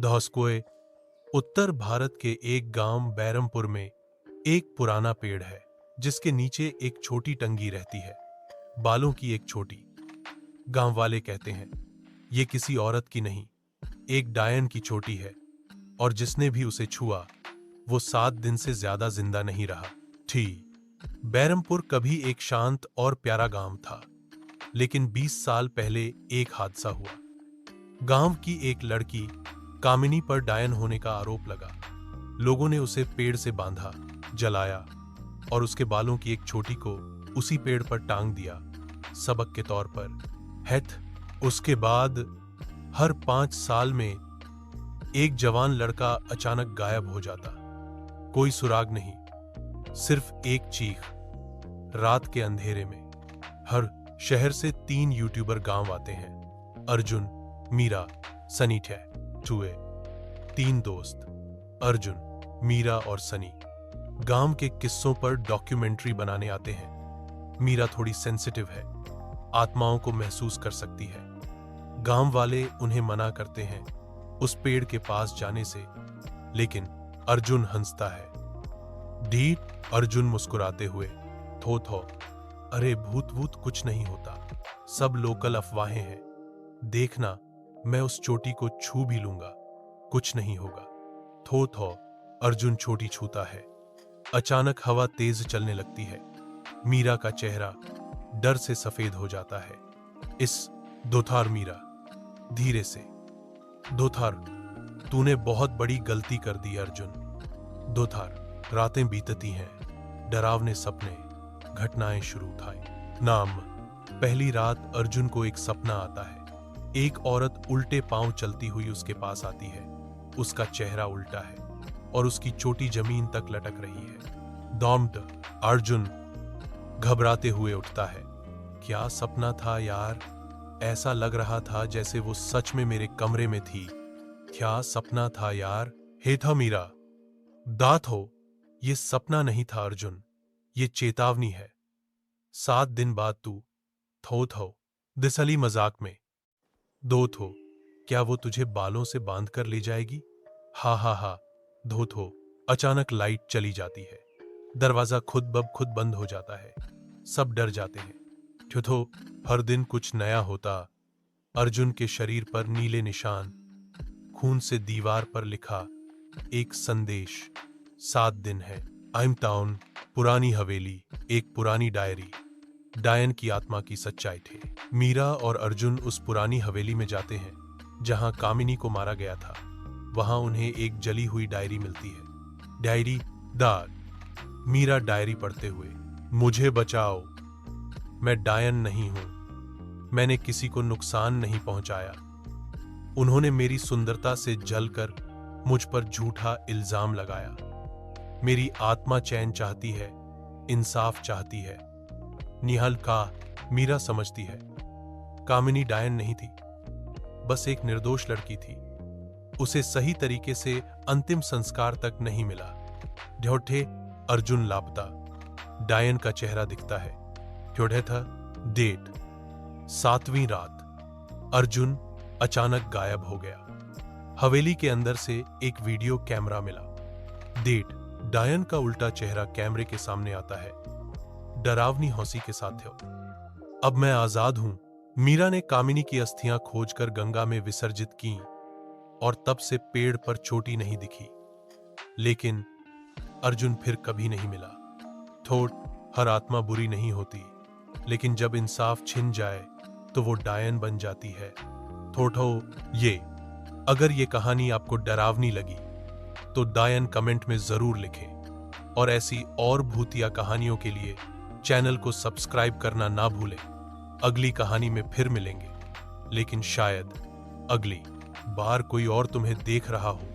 धौस्कोए उत्तर भारत के एक गांव बैरमपुर में एक पुराना पेड़ है जिसके नीचे एक छोटी टंगी रहती है, बालों की एक छोटी। गांव वाले कहते हैं ये किसी औरत की नहीं, एक डायन की छोटी है, और जिसने भी उसे छुआ वो 7 दिन से ज्यादा जिंदा नहीं रहा। बैरमपुर कभी एक शांत और प्यारा गांव था, लेकिन 20 साल पहले एक हादसा हुआ। गांव की एक लड़की कामिनी पर डायन होने का आरोप लगा। लोगों ने उसे पेड़ से बांधा, जलाया और उसके बालों की एक छोटी को उसी पेड़ पर टांग दिया, सबक के तौर पर। उसके बाद हर 5 साल में एक जवान लड़का अचानक गायब हो जाता। कोई सुराग नहीं, सिर्फ एक चीख। रात के अंधेरे में हर शहर से 3 यूट्यूबर गांव आते हैं। अर्जुन, मीरा, सनी टुए। 3 दोस्त, अर्जुन, मीरा और सनी, गांव के किस्सों पर डॉक्यूमेंट्री बनाने आते हैं। मीरा थोड़ी सेंसिटिव है, आत्माओं को महसूस कर सकती है। गांव वाले उन्हें मना करते हैं उस पेड़ के पास जाने से, लेकिन अर्जुन हंसता है। अर्जुन मुस्कुराते हुए, थो, अरे भूत वूत कुछ नहीं होता, सब लोकल अफवाहें हैं। देखना, मैं उस चोटी को छू भी लूंगा, कुछ नहीं होगा। थो, अर्जुन चोटी छूता है। अचानक हवा तेज चलने लगती है। मीरा का चेहरा डर से सफेद हो जाता है। दोथार मीरा, धीरे से, दोथार, तूने बहुत बड़ी गलती कर दी अर्जुन। दोथार, रातें बीतती हैं, डरावने सपने, घटनाएं शुरू थाई। नाम। पहली रात अर्जुन को एक सपना आता है। एक औरत उल्टे पांव चलती हुई उसके पास आती है। उसका चेहरा उल्टा है और उसकी चोटी जमीन तक लटक रही है। अर्जुन घबराते हुए उठता है। क्या सपना था यार? ऐसा लग रहा था जैसे वो सच में मेरे कमरे में थी। क्या सपना था यार? हे था मीरा, दात हो, ये सपना नहीं था अर्जुन, ये चेतावनी है। 7 दिन बाद तू थो दिसली मजाक में थो, क्या वो तुझे बालों से बांध कर ले जाएगी? हा थो। अचानक लाइट चली जाती है। दरवाजा खुद ब खुद बंद हो जाता है। सब डर जाते हैं। थो, हर दिन कुछ नया होता। अर्जुन के शरीर पर नीले निशान, खून से दीवार पर लिखा एक संदेश। 7 दिन है। आइम टाउन, पुरानी हवेली, एक पुरानी डायरी। डायन की आत्मा की सच्चाई थे। मीरा और अर्जुन उस पुरानी हवेली में जाते हैं जहां कामिनी को मारा गया था। वहां उन्हें एक जली हुई डायरी मिलती है। डायरी दाग। मीरा डायरी पढ़ते हुए, मुझे बचाओ, मैं डायन नहीं हूं, मैंने किसी को नुकसान नहीं पहुंचाया। उन्होंने मेरी सुंदरता से जलकर मुझ पर झूठा इल्जाम लगाया। मेरी आत्मा चैन चाहती है, इंसाफ चाहती है। निहल का मीरा समझती है कामिनी डायन नहीं थी, बस एक निर्दोष लड़की थी। उसे सही तरीके से अंतिम संस्कार तक नहीं मिला। ढोठे अर्जुन लापता। डायन का चेहरा दिखता है। क्यों था डेट 7वीं रात। अर्जुन अचानक गायब हो गया। हवेली के अंदर से एक वीडियो कैमरा मिला। डायन का उल्टा चेहरा कैमरे के सामने आता है, डरावनी हंसी के साथ। अब मैं आजाद हूं। मीरा ने कामिनी की अस्थियां खोजकर गंगा में विसर्जित की और तब से पेड़ पर चोटी नहीं दिखी। लेकिन अर्जुन फिर कभी नहीं मिला। हर आत्मा बुरी नहीं होती, लेकिन जब इंसाफ छिन जाए तो वो डायन बन जाती है। अगर ये कहानी आपको डरावनी लगी तो डायन कमेंट में जरूर लिखें, और ऐसी और भूतिया कहानियों के लिए चैनल को सब्सक्राइब करना ना भूलें। अगली कहानी में फिर मिलेंगे, लेकिन शायद अगली बार कोई और तुम्हें देख रहा हो।